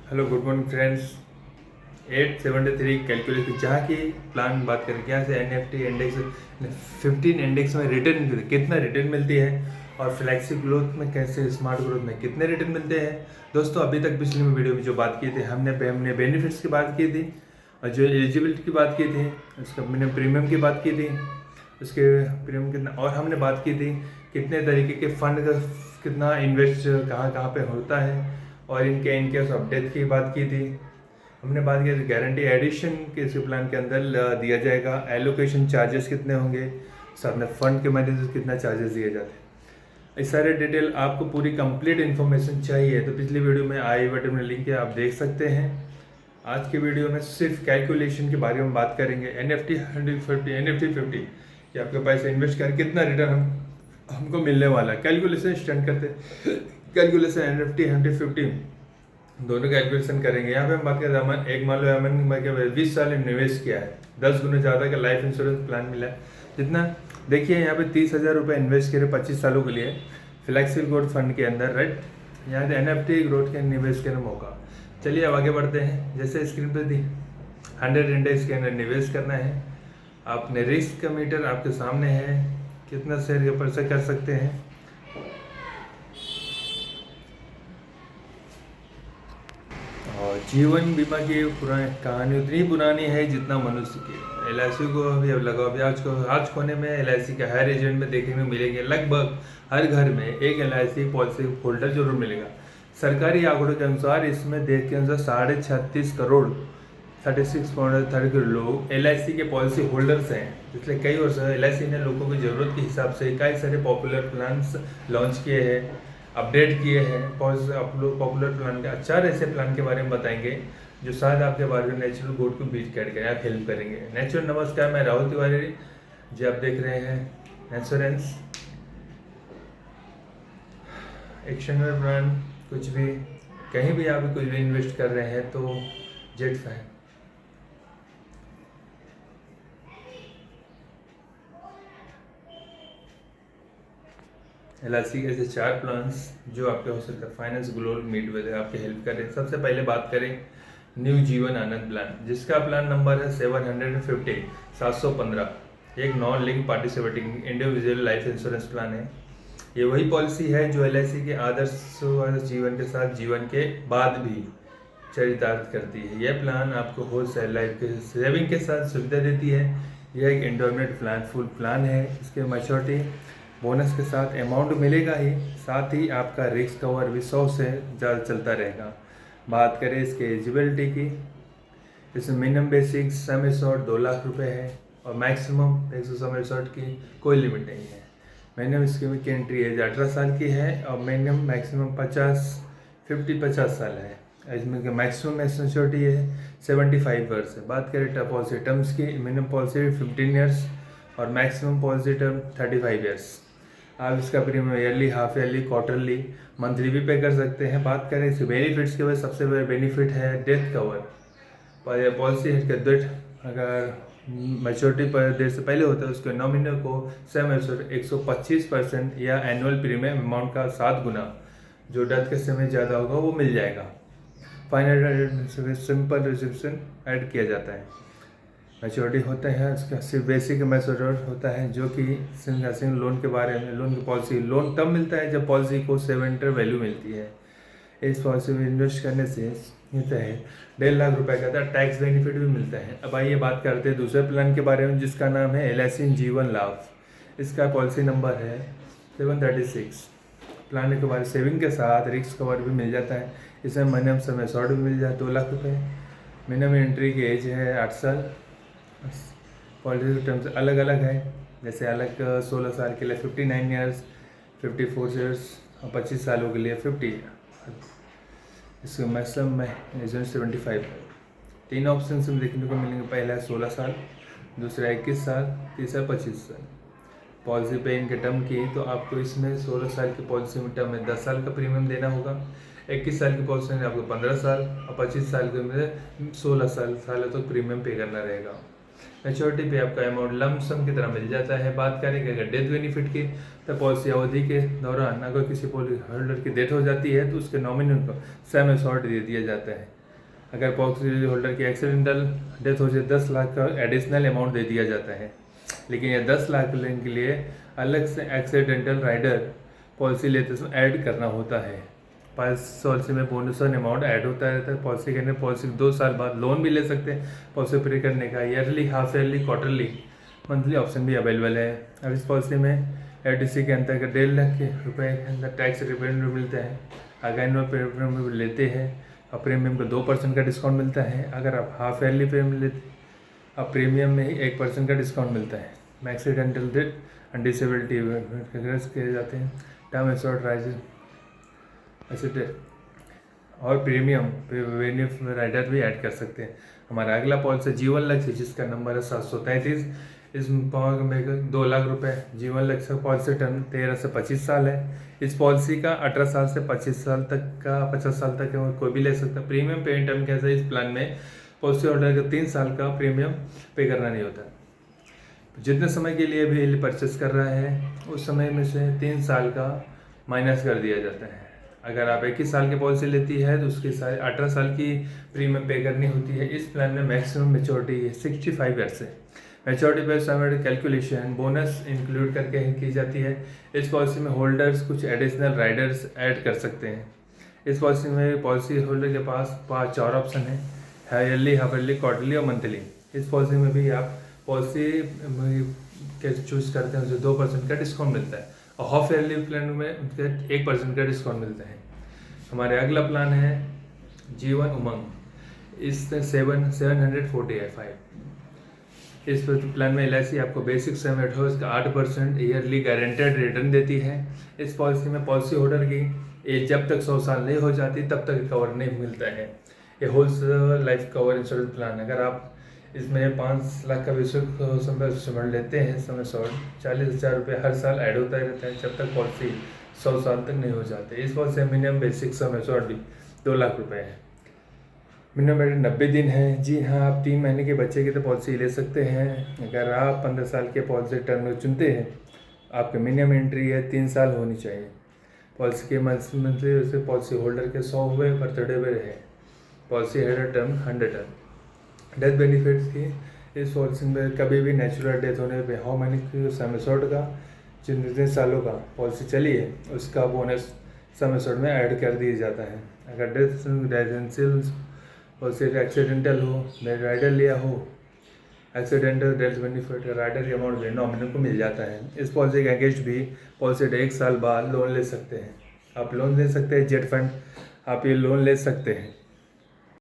Hello good morning friends. 873 calculate जहाँ की plan बात करें यहाँ से एनएफटी इंडेक्स 15 इंडेक्स में रिटर्न कितना रिटर्न मिलती है और फ्लैक्सी ग्रोथ में कैसे स्मार्ट ग्रोथ में कितने रिटर्न मिलते हैं। दोस्तों अभी तक पिछली वीडियो में जो बात की थी हमने बेनिफिट्स की बात की थी और जो एलिजिबिलिटी की बात की थी उसका मैंने प्रीमियम की बात की थी उसके प्रीमियम कितना और हमने बात की थी कितने तरीके के फंड का कितना इन्वेस्ट कहाँ कहाँ पे होता है और इनके इनके उस अपडेट की बात की थी। हमने बात की थी गारंटी एडिशन के इस प्लान के अंदर दिया जाएगा, एलोकेशन चार्जेस कितने होंगे, साथ में फंड के माध्यम से कितना चार्जेस दिए जाते हैं। इस सारे डिटेल आपको पूरी कंप्लीट इन्फॉर्मेशन चाहिए तो पिछली वीडियो में आई बटन में लिंक है, आप देख सकते हैं। आज की वीडियो में सिर्फ कैलकुलेशन के बारे में बात करेंगे। एनएफटी 150 एनएफटी 50 कि आपके पैसे इन्वेस्ट कर कितना रिटर्न हमको मिलने वाला है। कैलकुलेशन स्टार्ट करते कैलकुलेशन एनएफटी 150 दोनों कैलकुलेशन करेंगे। यहाँ पे हम बात करें अमन एक मान लो अमन 20 साल इन्वेस्ट किया है, 10 गुना ज़्यादा का लाइफ इंश्योरेंस प्लान मिला है। जितना देखिए यहाँ पे 30,000 रुपये इन्वेस्ट करे 25 सालों के लिए फ्लैक्सिबल ग्रोथ फंड के अंदर, राइट। यहाँ पे एनएफटी ग्रोथ के निवेश करने मौका। चलिए अब आगे बढ़ते हैं। जैसे स्क्रीन पर दी 100 इंडेक्स के अंदर निवेश करना है। आपने रिस्क का मीटर आपके सामने है, कितना शेयर के परसेंट कर सकते हैं। और जीवन बीमा की पुरानी कहानी उतनी ही पुरानी है जितना मनुष्य की। एलआईसी को अभी अब लगाओ अभी आज कोने में एलआईसी का हर एजेंट में देखने को मिलेंगे। लगभग हर घर में एक एलआईसी पॉलिसी होल्डर जरूर मिलेगा। सरकारी आंकड़ों के अनुसार इसमें देश के अनुसार 36.5 करोड़ 36.30 करोड़ लोग एलआईसी के पॉलिसी होल्डर्स हैं। पिछले कई वर्ष एलआईसी ने लोगों की ज़रूरत के हिसाब से कई सारे पॉपुलर प्लान्स लॉन्च किए हैं, अपडेट किए हैं। पॉपुलर प्लान के 4 ऐसे प्लान के बारे में बताएंगे जो शायद आपके बारे में नेचुरल गोड को बीट करके आप हेल्प करेंगे। नेचुरल नमस्कार, मैं राहुल तिवारी जी, आप देख रहे हैं इंश्योरेंस एक्शन प्लान। कुछ भी कहीं भी आप कुछ भी इन्वेस्ट कर रहे हैं तो जेट फैन एलआईसी के ऐसे 4 प्लान्स जो आपके हो सकता है फाइनेंस ग्लोबल मीट विद आपके हेल्प करें। सबसे पहले बात करें न्यू जीवन आनंद प्लान, जिसका प्लान नंबर है 715 एक non link participating individual life insurance plan है। ये वही पॉलिसी है जो एलआईसी के आदर्श जीवन के साथ जीवन के बाद भी चरितार्थ करती है। यह प्लान आपको होलसेल लाइफ के सेविंग के साथ सुविधा देती है। यह एक एंडोमेंट प्लान फुल प्लान है। इसके मैच्योरिटी बोनस के साथ अमाउंट मिलेगा ही, साथ ही आपका रिस्क कवर भी 100 से ज़्यादा चलता रहेगा। बात करें इसके एलिजिबिलिटी की, इसमें minimum basic sum assured 2 lakh रुपए है और मैक्सिमम 100 सम एश्योर्ड की कोई लिमिट नहीं है। मिनिमम स्कीम की एंट्री एज 18 साल की है और मिनिमम मैक्सिमम 50 साल है। इसमें मैक्सिमम मैच्योरिटी है 75 वर्ष है। बात करें पॉलिसी टर्म्स की, मिनिमम पॉलिसी 15 ईयर्स और मैक्सिमम पॉलिसी टर्म 35 ईयर्स। आप इसका premium yearly, half yearly, quarterly, monthly भी पे कर सकते हैं। बात करें इसके बेनिफिट्स के बाद सबसे बड़ा बेनिफिट है डेथ कवर। पॉलिसी के डेथ अगर मैच्योरिटी पर डेट से पहले होता है उसके नॉमिनी को सेम 125% या एनुअल प्रीमियम अमाउंट का 7 गुना जो डेथ के समय ज़्यादा होगा वो मिल जाएगा। फाइनल सिंपल रिसिप्शन ऐड किया जाता है। मैच्योरिटी होता है उसका सिर्फ बेसिक मैच्योरिटी होता है जो कि सिंगल लोन के बारे में, लोन की पॉलिसी लोन तब मिलता है जब पॉलिसी को सेवेंटर वैल्यू मिलती है। इस पॉलिसी में इन्वेस्ट करने से मिलता है 1.5 लाख रुपए का टैक्स बेनिफिट भी मिलता है। अब आइए बात करते हैं दूसरे प्लान के बारे में जिसका नाम है एलआईसी जीवन लाभ। इसका पॉलिसी नंबर है 736। प्लान के बारे सेविंग के साथ रिस्क कवर भी मिल जाता है। इसमें मिनिमम समय शॉर्ट भी मिल जाए 2 लाख रुपये। मिनिमम एंट्री की एज है 8 साल। पॉलिसी टर्म्स अलग अलग है, जैसे अलग 16 साल के लिए 59 ईयर्स, 54 ईयर्स और 25 सालों के लिए 50 ईयर। इसके मैक्सिमम में एज 75। 3 ऑप्शन में देखने को मिलेंगे, पहला है 16 साल, दूसरा 21 साल, तीसरा 25 साल। पॉलिसी पे इनके टर्म की तो आपको इसमें 16 साल की पॉलिसी में टर्म में 10 साल का प्रीमियम देना होगा। 21 साल की पॉलिसी में आपको 15 साल और 25 साल के में 16 साल तक तो प्रीमियम पे करना रहेगा। मैच्योरिटी पे आपका अमाउंट लमसम की तरह मिल जाता है। बात करें कि अगर डेथ बेनिफिट की, तो पॉलिसी अवधि के दौरान अगर किसी पॉलिसी होल्डर की डेथ हो जाती है तो उसके नॉमिनी को सम एश्योर्ड दे दिया जाता है। अगर पॉलिसी होल्डर की एक्सीडेंटल डेथ हो जाए 10 लाख का एडिशनल अमाउंट दे दिया जाता है। लेकिन यह 10 लाख लेने के लिए अलग से एक्सीडेंटल राइडर पॉलिसी लेते समय ऐड करना होता है। पॉलिसी में बोनस अमाउंट ऐड होता रहता है। पॉलिसी करने पॉलिसी 2 साल बाद लोन भी ले सकते हैं। पॉलिसी पे करने का yearly, half yearly, quarterly, monthly option भी अवेलेबल है। अब इस पॉलिसी में LTC के अंतर्गत 1.5 लाख के रुपए के अंदर टैक्स रिफंड मिलते हैं। अगर एनुअल प्रीमियम लेते हैं और प्रीमियम को 2% का डिस्काउंट मिलता है। अगर आप हाफ ईयरली प्रीमियम लेते अब प्रीमियम में ही 1% का डिस्काउंट मिलता है। एक्सीडेंटल डेथ एंड डिसेबिलिटी किए जाते हैं। टर्म एश्योर्ड ऐसे और प्रीमियम राइडर भी ऐड कर सकते हैं। हमारा अगला पॉलिसी जीवन लक्ष्य, जिसका नंबर है 733। इस में 2 लाख रुपए जीवन लक्ष्य पॉलिसी टर्म 13 से 25 साल है। इस पॉलिसी का 18 साल से 25 साल तक का 50 साल तक कोई भी ले सकता है। प्रीमियम पे टर्म कैसा है, इस प्लान में पॉलिसी होल्डर का 3 साल का प्रीमियम पे करना नहीं होता। जितने समय के लिए भी परचेस कर रहा है उस समय में से 3 साल का माइनस कर दिया जाता है। अगर आप 21 साल की पॉलिसी लेती है तो उसके साथ 18 साल की प्रीमियम पे करनी होती है। इस प्लान में मैक्सिमम मैच्योरिटी 65 ईयर्स है। मैच्योरिटी पे समय कैलकुलेशन बोनस इंक्लूड करके की जाती है। इस पॉलिसी में होल्डर्स कुछ एडिशनल राइडर्स ऐड कर सकते हैं। इस पॉलिसी में पॉलिसी होल्डर के पास 4 ऑप्शन है, ईयरली, हाफ ईयरली, क्वार्टरली और मंथली। इस पॉलिसी में भी आप पॉलिसी के चूज करते हैं उसे 2% का डिस्काउंट मिलता है और हाफ ईयरली प्लान में 1% का डिस्काउंट मिलता है। हमारे अगला प्लान है जीवन उमंग। इस 745। इस प्लान में LIC आपको बेसिक सम एट हो इसका 8% ईयरली गारंटेड रिटर्न देती है। इस पॉलिसी में पॉलिसी होल्डर की एज जब तक 100 साल नहीं हो जाती तब तक कवर नहीं मिलता है। ये whole life cover insurance plan, अगर आप इसमें 5 लाख का विश्व समय लेते हैं समय 40,000 रुपये हर साल ऐड होता रहता है जब तक पॉलिसी 100 साल तक नहीं हो जाते। इस पॉलिसी मिनिमम बेसिक समय 2 लाख रुपए है। मिनिमम 90 दिन है। जी हाँ, आप 3 महीने के बच्चे की तो पॉलिसी ले सकते हैं। अगर आप 15 साल के पॉलिसी टर्म चुनते हैं, आपकी मिनिमम एंट्री है 3 साल होनी चाहिए। पॉलिसी के मंथली वैसे पॉलिसी होल्डर के 100 हुए बर्थडे पे है। Policy head term 100 death benefits की इस पॉलिसी में कभी भी नेचुरल डेथ होने पे हाउ मनी की सम एश्योर्ड का जितने सालों का पॉलिसी चली है उसका बोनस सम एश्योर्ड में ऐड कर दिया जाता है। अगर डेथ रेजिडेंशियल पॉलिसी एक्सीडेंटल हो, राइडर लिया हो, एक्सीडेंटल डेथ बेनिफिट राइडर के अमाउंट नॉमिनी को मिल जाता है। इस पॉलिसी के अगेंस्ट भी पॉलिसी के 1 साल बाद लोन ले सकते हैं। आप लोन ले सकते हैं, जेट फंड आप ये लोन ले सकते हैं।